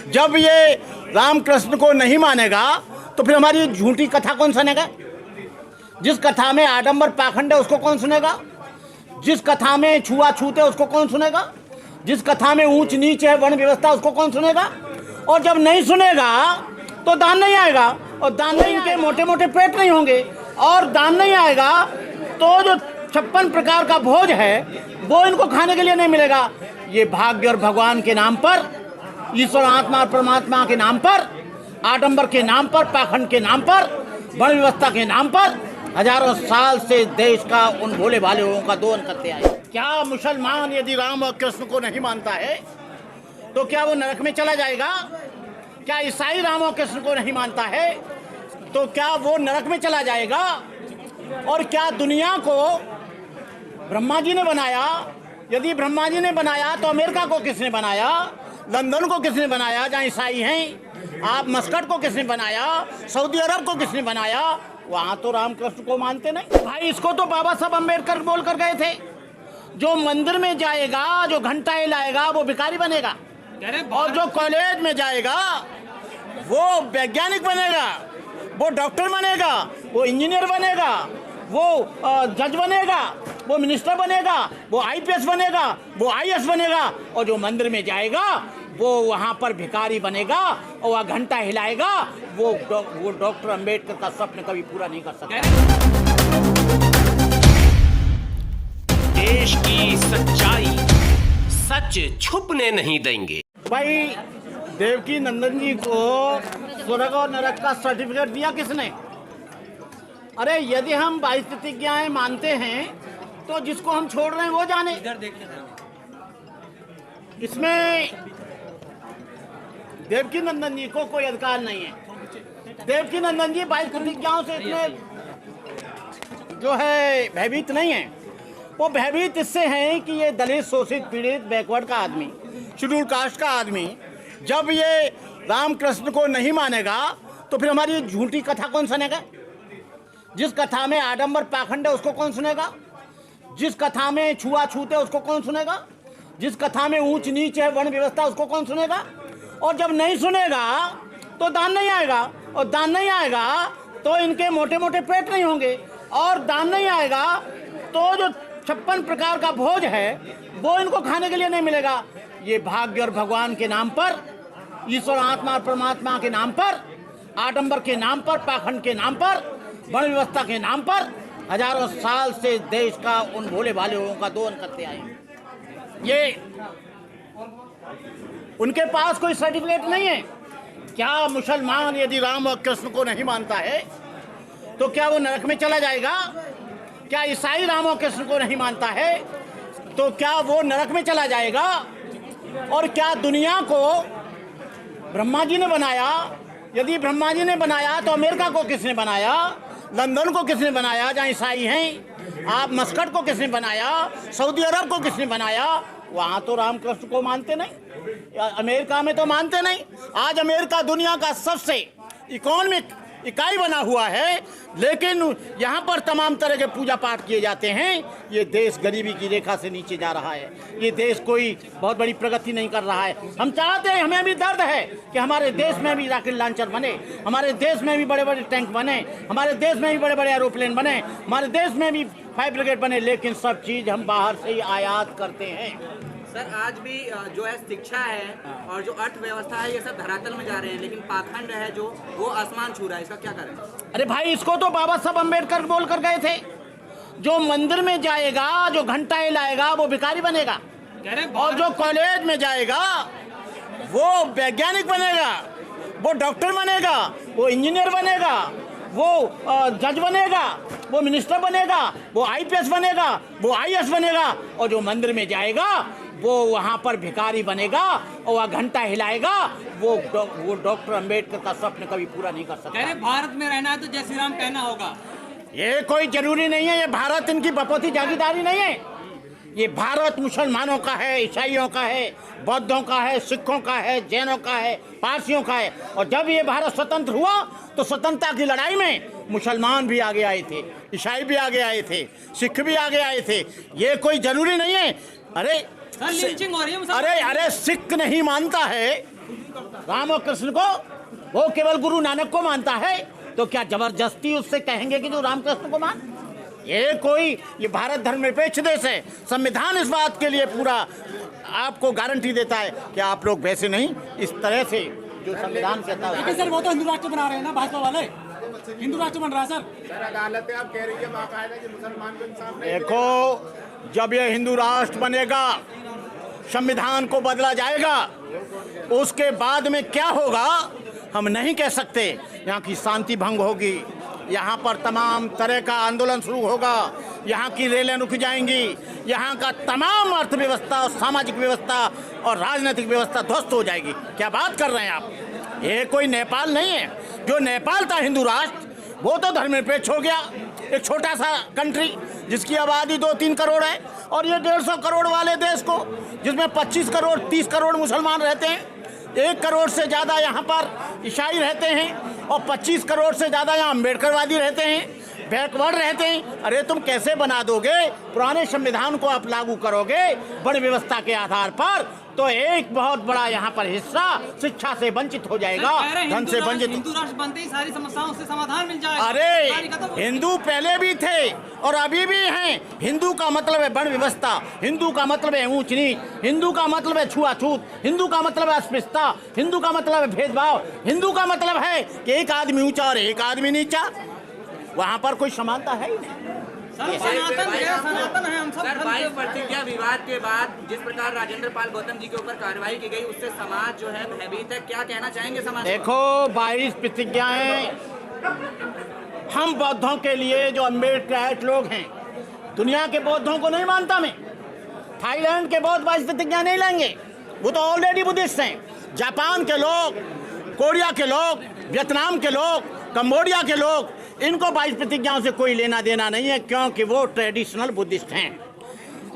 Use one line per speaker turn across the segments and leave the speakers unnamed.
जब ये रामकृष्ण को नहीं मानेगा तो फिर हमारी झूठी कथा कौन सुनेगा? जिस कथा में आडंबर पाखंड है उसको कौन सुनेगा? जिस कथा में छुआछूत है उसको कौन सुनेगा? जिस कथा में ऊंच नीच है, वर्ण व्यवस्था, उसको कौन सुनेगा? और जब नहीं सुनेगा तो दान नहीं आएगा, और दान नहीं, इनके मोटे मोटे पेट नहीं होंगे, और दान नहीं आएगा तो जो 56 प्रकार का भोज है वो इनको खाने के लिए नहीं मिलेगा। ये भाग्य और भगवान के नाम पर, ईश्वर आत्मा और परमात्मा के नाम पर, आडंबर के नाम पर, पाखंड के नाम पर, वर्ण व्यवस्था के नाम पर हजारों साल से देश का उन भोले भाले लोगों का दोहन करते आए। क्या मुसलमान यदि राम और कृष्ण को नहीं मानता है तो क्या वो नरक में चला जाएगा? क्या ईसाई राम और कृष्ण को नहीं मानता है तो क्या वो नरक में चला जाएगा? और क्या दुनिया को ब्रह्मा जी ने बनाया? यदि ब्रह्मा जी ने बनाया तो अमेरिका को किसने बनाया? लंदन को किसने बनाया जहाँ ईसाई हैं? आप मस्कट को किसने बनाया? सऊदी अरब को किसने बनाया? वहाँ तो रामकृष्ण को मानते नहीं। भाई इसको तो बाबा साहब अम्बेडकर बोल कर गए थे, जो मंदिर में जाएगा, जो घंटा हिलाएगा वो भिखारी बनेगा, और जो कॉलेज में जाएगा वो वैज्ञानिक बनेगा, वो डॉक्टर बनेगा, वो इंजीनियर बनेगा, वो जज बनेगा, वो मिनिस्टर बनेगा, वो आईपीएस बनेगा, वो आईएएस बनेगा, और जो मंदिर में जाएगा वो वहाँ पर भिखारी बनेगा और वह घंटा हिलाएगा। वो डॉक्टर अंबेडकर का स्वप्न कभी पूरा नहीं कर सकता।
देश की सच्चाई सच छुपने नहीं देंगे।
भाई देवकी नंदन जी को स्वर्ग और नरक का सर्टिफिकेट दिया किसने? अरे यदि हम 22 प्रतिज्ञाएं मानते हैं तो जिसको हम छोड़ रहे हैं वो जाने। इसमें देवकी नंदन जी को कोई अधिकार नहीं है। देवकी नंदन जी 22 प्रतिज्ञाओं से इतने जो है भयभीत नहीं है। वो भयभीत इससे हैं कि ये दलित, शोषित, पीड़ित, बैकवर्ड का आदमी, शेड्यूल कास्ट का आदमी जब ये रामकृष्ण को नहीं मानेगा तो फिर हमारी झूठी कथा कौन सुनेगा? जिस कथा में आडंबर पाखंड है उसको कौन सुनेगा? जिस कथा में छुआछूत है उसको कौन सुनेगा? जिस कथा में ऊंच नीच है, वर्ण व्यवस्था, उसको कौन सुनेगा? और जब नहीं सुनेगा तो दान नहीं आएगा, और दान नहीं आएगा तो इनके मोटे मोटे पेट नहीं होंगे, और दान नहीं आएगा तो जो 56 प्रकार का भोज है वो इनको खाने के लिए नहीं मिलेगा। ये भाग्य और भगवान के नाम पर, ईश्वर आत्मा और परमात्मा के नाम पर, आडंबर के नाम पर, पाखंड के नाम पर, वर्ण व्यवस्था के नाम पर हजारों साल से देश का उन भोले भाले लोगों का दोहन करते आए। ये उनके पास कोई सर्टिफिकेट नहीं है। क्या मुसलमान यदि राम और कृष्ण को नहीं मानता है तो क्या वो नरक में चला जाएगा? क्या ईसाई राम और कृष्ण को नहीं मानता है तो क्या वो नरक में चला जाएगा? और क्या दुनिया को ब्रह्मा जी ने बनाया? यदि ब्रह्मा जी ने बनाया तो अमेरिका को किसने बनाया? लंदन को किसने बनाया जहाँ ईसाई हैं? आप मस्कट को किसने बनाया? सऊदी अरब को किसने बनाया? वहाँ तो रामकृष्ण को मानते नहीं, अमेरिका में तो मानते नहीं। आज अमेरिका दुनिया का सबसे इकोनॉमिक इकाई बना हुआ है, लेकिन यहाँ पर तमाम तरह के पूजा पाठ किए जाते हैं। ये देश गरीबी की रेखा से नीचे जा रहा है। ये देश कोई बहुत बड़ी प्रगति नहीं कर रहा है। हम चाहते हैं, हमें भी दर्द है कि हमारे देश में भी रॉकेट लॉन्चर बने, हमारे देश में भी बड़े बड़े टैंक बने, हमारे देश में भी बड़े बड़े एरोप्लेन बने, हमारे देश में भी फायर ब्रिगेड बने, लेकिन सब चीज़ हम बाहर से ही आयात करते हैं।
सर आज भी जो है शिक्षा है और जो अर्थव्यवस्था है ये सब धरातल में जा रहे हैं, लेकिन पाखंड है जो वो आसमान छू रहा है, इसका क्या करें?
अरे भाई इसको तो बाबा साहब अम्बेडकर बोल कर गए थे, जो मंदिर में जाएगा, जो घंटा हिलाएगा वो भिखारी बनेगा, और जो कॉलेज में जाएगा वो वैज्ञानिक बनेगा, वो डॉक्टर बनेगा, वो इंजीनियर बनेगा, वो जज बनेगा, वो मिनिस्टर बनेगा, वो आईपीएस बनेगा, वो आईएएस बनेगा, और जो मंदिर में जाएगा वो वहाँ पर भिखारी बनेगा और वह घंटा हिलाएगा। वो डॉक्टर अंबेडकर का स्वप्न कभी पूरा नहीं कर सकता।
भारत में रहना है तो जय श्री राम कहना होगा।
ये कोई जरूरी नहीं है। ये भारत इनकी बपौती जागीरदारी नहीं है। ये भारत मुसलमानों का है, ईसाइयों का है, बौद्धों का है, सिखों का है, जैनों का है, पारसियों का है। और जब ये भारत स्वतंत्र हुआ तो स्वतंत्रता की लड़ाई में मुसलमान भी आगे आए थे, ईसाई भी आगे आए थे, सिख भी आगे आए थे। ये कोई जरूरी नहीं है। अरे
लिंचिंग हो रही है।
अरे सिख नहीं मानता है राम और कृष्ण को वो केवल गुरु नानक को मानता है, तो क्या जबरदस्ती उससे कहेंगे कि जो रामकृष्ण को मान? ये भारत धर्मनिरपेक्ष देश है। संविधान इस बात के लिए पूरा आपको गारंटी देता है कि आप लोग वैसे नहीं, इस तरह से जो संविधान कहता है।
लेकिन सर वो तो हिंदू राष्ट्र बना रहे हैं ना भाजपा वाले, हिंदू राष्ट्र बन रहा है
सर अदालत आप कह रही है बाकायदा कि मुसलमान को इंसाफ नहीं।
देखो, जब ये हिंदू राष्ट्र बनेगा, संविधान को बदला जाएगा, उसके बाद में क्या होगा हम नहीं कह सकते। यहाँ की शांति भंग होगी, यहाँ पर तमाम तरह का आंदोलन शुरू होगा, यहाँ की रेलें रुक जाएंगी, यहाँ का तमाम अर्थव्यवस्था और सामाजिक व्यवस्था और राजनीतिक व्यवस्था ध्वस्त हो जाएगी। क्या बात कर रहे हैं आप? ये कोई नेपाल नहीं है। जो नेपाल था हिंदू राष्ट्र, वो तो धर्मनिरपेक्ष हो गया, एक छोटा सा कंट्री जिसकी आबादी 2-3 करोड़ है, और ये 150 करोड़ वाले देश को, जिसमें 25 करोड़ 30 करोड़ मुसलमान रहते हैं, 1 करोड़ से ज़्यादा यहाँ पर ईसाई रहते हैं, और 25 करोड़ से ज़्यादा यहाँ अम्बेडकरवादी रहते हैं, बैकवर्ड रहते हैं। अरे तुम कैसे बना दोगे? पुराने संविधान को आप लागू करोगे वर्ण व्यवस्था के आधार पर, तो एक बहुत बड़ा यहाँ पर हिस्सा शिक्षा से वंचित हो जाएगा, धन से वंचित।
हिंदू राष्ट्र बनते ही सारी समस्याओं से समाधान मिल जाएगा।
अरे हिंदू पहले भी थे और अभी भी हैं। हिंदू का मतलब है वर्ण व्यवस्था, हिंदू का मतलब है ऊंच नीच, हिंदू का मतलब है छुआछूत, हिंदू का मतलब है अस्पृश्यता, हिंदू का मतलब है भेदभाव, हिंदू का मतलब है कि एक आदमी ऊंचा और एक आदमी नीचा। वहाँ पर कोई समानता है ही नहीं।
सनातन है हम सब।
सर 22 प्रतिज्ञा विवाद के बाद जिस प्रकार राजेंद्र पाल गौतम जी के ऊपर कार्रवाई की गई, उससे समाज जो है भयभीत है। क्या कहना चाहेंगे समाज?
देखो, 22 प्रतिज्ञाएं हम बौद्धों के लिए, जो अम्बेडकर लोग हैं, दुनिया के बौद्धों को नहीं मानता मैं। थाईलैंड के बौद्ध 22 प्रतिज्ञा नहीं लेंगे, वो तो ऑलरेडी बुद्धिस्ट हैं। जापान के लोग, कोरिया के लोग, वियतनाम के लोग, कंबोडिया के लोग, इनको 22 प्रतिज्ञाओं से कोई लेना देना नहीं है, क्योंकि वो ट्रेडिशनल बुद्धिस्ट हैं।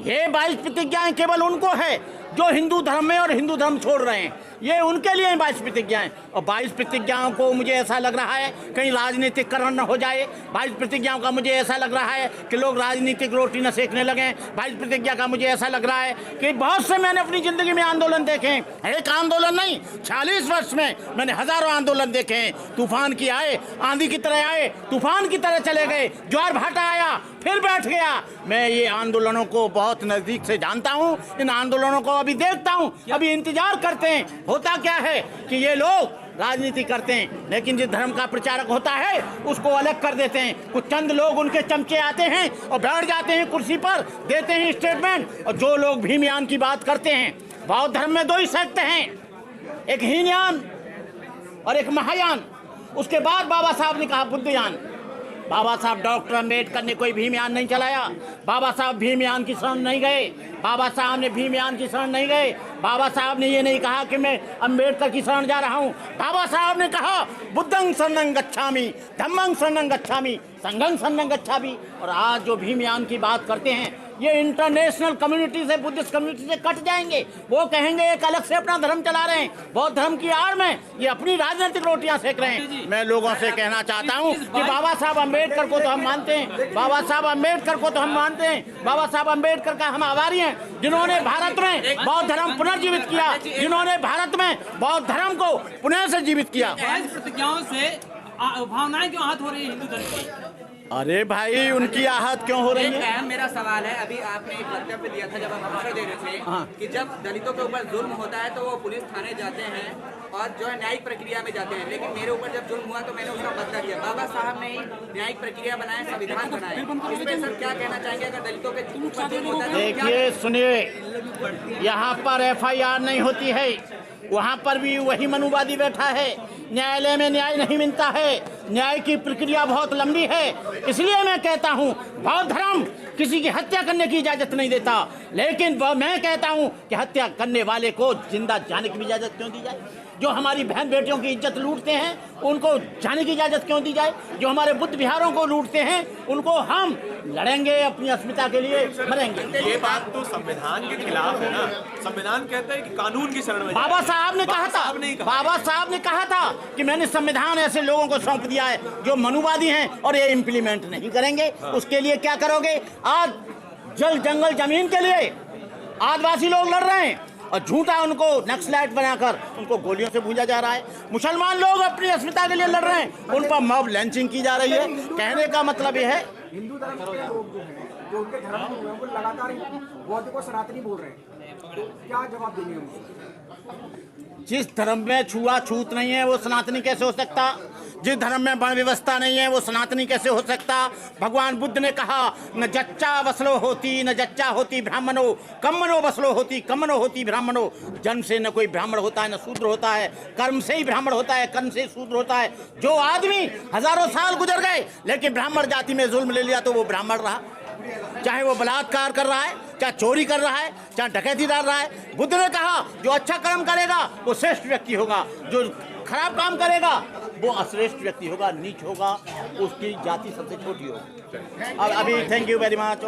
ये 22 प्रतिज्ञाएं केवल उनको है जो हिंदू धर्म में और हिंदू धर्म छोड़ रहे हैं, ये उनके लिए 22 प्रतिज्ञाएं। और 22 प्रतिज्ञाओं को मुझे ऐसा लग रहा है कहीं राजनीतिकरण न हो जाए। 22 प्रतिज्ञाओं का मुझे ऐसा लग रहा है कि लोग राजनीतिक रोटी न सेकने लगें। 22 प्रतिज्ञा का मुझे ऐसा लग रहा है कि बहुत से मैंने अपनी ज़िंदगी में आंदोलन देखे हैं, एक आंदोलन नहीं, 40 वर्ष में मैंने हज़ारों आंदोलन देखे हैं। तूफान की आए, आंधी की तरह आए, तूफान की तरह चले गए, ज्वार भाटा आया, फिर बैठ गया। मैं ये आंदोलनों को बहुत नज़दीक से जानता हूँ, इन आंदोलनों को अभी देखता हूँ, अभी इंतजार करते हैं। होता क्या है कि ये लोग राजनीति करते हैं, लेकिन जिस धर्म का प्रचारक होता है उसको अलग कर देते हैं। कुछ चंद लोग उनके चमचे आते हैं और बैठ जाते हैं कुर्सी पर, देते हैं स्टेटमेंट। और जो लोग भीमयान की बात करते हैं, बौद्ध धर्म में 2 ही सेक्ट हैं, एक हीनयान और एक महायान। उसके बाद बाबा साहब ने कहा बुद्धयान। बाबा साहब डॉक्टर अम्बेडकर ने कोई भीमयान नहीं चलाया, बाबा साहब भीमयान की शरण नहीं गए, बाबा साहब ने भीमयान की शरण नहीं गए। बाबा साहब ने ये नहीं कहा कि मैं अम्बेडकर की शरण जा रहा हूँ। बाबा साहब ने कहा बुद्धं शरणं गच्छामि, धम्मं शरणं गच्छामि, संघं शरणं गच्छामि। और आज जो भीमयान की बात करते हैं, ये इंटरनेशनल कम्युनिटी से, बुद्धिस्ट कम्युनिटी से कट जाएंगे। वो कहेंगे एक अलग से अपना धर्म चला रहे हैं, बौद्ध धर्म की आड़ में ये अपनी राजनीतिक रोटियां सेक रहे हैं। मैं लोगों से कहना चाहता हूं कि बाबा साहब अम्बेडकर को तो हम मानते हैं, बाबा साहब अम्बेडकर को तो हम मानते हैं, बाबा साहब अम्बेडकर का हम आभारी हैं, जिन्होंने भारत में बौद्ध धर्म पुनर्जीवित किया, जिन्होंने भारत में बौद्ध धर्म को पुनः से जीवित किया।
22 प्रतिज्ञाओं से भावनाएं क्यों आहत हो रही है हिंदू धर्म की?
अरे भाई, उनकी आहत क्यों हो रही
एक
है?
अहम मेरा सवाल है, अभी आपने एक वक्तव्य दिया था जब आप भाषण दे रहे थे कि जब दलितों के ऊपर जुल्म होता है तो वो पुलिस थाने जाते हैं और जो है न्यायिक प्रक्रिया में जाते हैं, लेकिन मेरे ऊपर जब जुल्म हुआ तो मैंने उसका बदला लिया। बाबा साहब ने ही न्यायिक प्रक्रिया बनाए, संविधान बनाए, इस पर सर क्या कहना चाहेंगे? अगर दलितों के ऊपर जुल्म होता है तो क्या?
देखिए सुनिए, यहाँ पर FIR नहीं होती है, वहाँ पर भी वही मनुवादी बैठा है। न्यायालय में न्याय नहीं मिलता है, न्याय की प्रक्रिया बहुत लंबी है। इसलिए मैं कहता हूँ बौद्ध धर्म किसी की हत्या करने की इजाज़त नहीं देता, लेकिन मैं कहता हूँ कि हत्या करने वाले को जिंदा जाने की इजाज़त क्यों दी जाए? जो हमारी बहन बेटियों की इज्जत लूटते हैं उनको जाने की इजाज़त क्यों दी जाए? जो हमारे बुद्ध विहारों को लूटते हैं उनको हम लड़ेंगे, अपनी अस्मिता के लिए मरेंगे।
ये बात तो संविधान के खिलाफ है ना। संविधान कहता है कि कानून की शरण में
बाबा साहब ने कहा था, बाबा साहब ने कहा था कि मैंने संविधान ऐसे लोगों को सौंप दिया है जो मनुवादी हैं और ये इम्प्लीमेंट नहीं करेंगे। उसके लिए क्या करोगे? आज जल जंगल जमीन के लिए आदिवासी लोग लड़ रहे हैं, और झूठा उनको नक्सलाइट बनाकर उनको गोलियों से भूंजा जा रहा है। मुसलमान लोग अपनी अस्मिता के लिए लड़ रहे हैं, उन पर मॉब लैंचिंग की जा रही है। कहने का मतलब यह है
हिंदू धर्म के लोग जो हैं, जो उनके धर्म के लोग हैं, वो लगातार बौद्ध को सनातनी बोल रहे हैं, तो क्या जवाब देंगे उनको?
जिस धर्म में छुआछूत नहीं है वो सनातनी कैसे हो सकता? जिस धर्म में वर्ण व्यवस्था नहीं है वो सनातनी कैसे हो सकता? भगवान बुद्ध ने कहा न जच्चा वसलो होती न जच्चा होती ब्राह्मणो, कम्मनो वसलो होती कम्मनो होती ब्राह्मणो। जन्म से न कोई ब्राह्मण होता है न शूद्र होता है, कर्म से ही ब्राह्मण होता है, कर्म से ही शूद्र होता है। जो आदमी हजारों साल गुजर गए लेकिन ब्राह्मण जाति में जुल्म ले लिया तो वो ब्राह्मण रहा, चाहे वो बलात्कार कर रहा है, चाहे चोरी कर रहा है, चाहे डकैती डाल रहा है। बुद्ध ने कहा जो अच्छा कर्म करेगा वो श्रेष्ठ व्यक्ति होगा, जो खराब काम करेगा वो अश्रेष्ठ व्यक्ति होगा, नीच होगा, उसकी जाति सबसे छोटी होगी। अब अभी थैंक यू वेरी मच।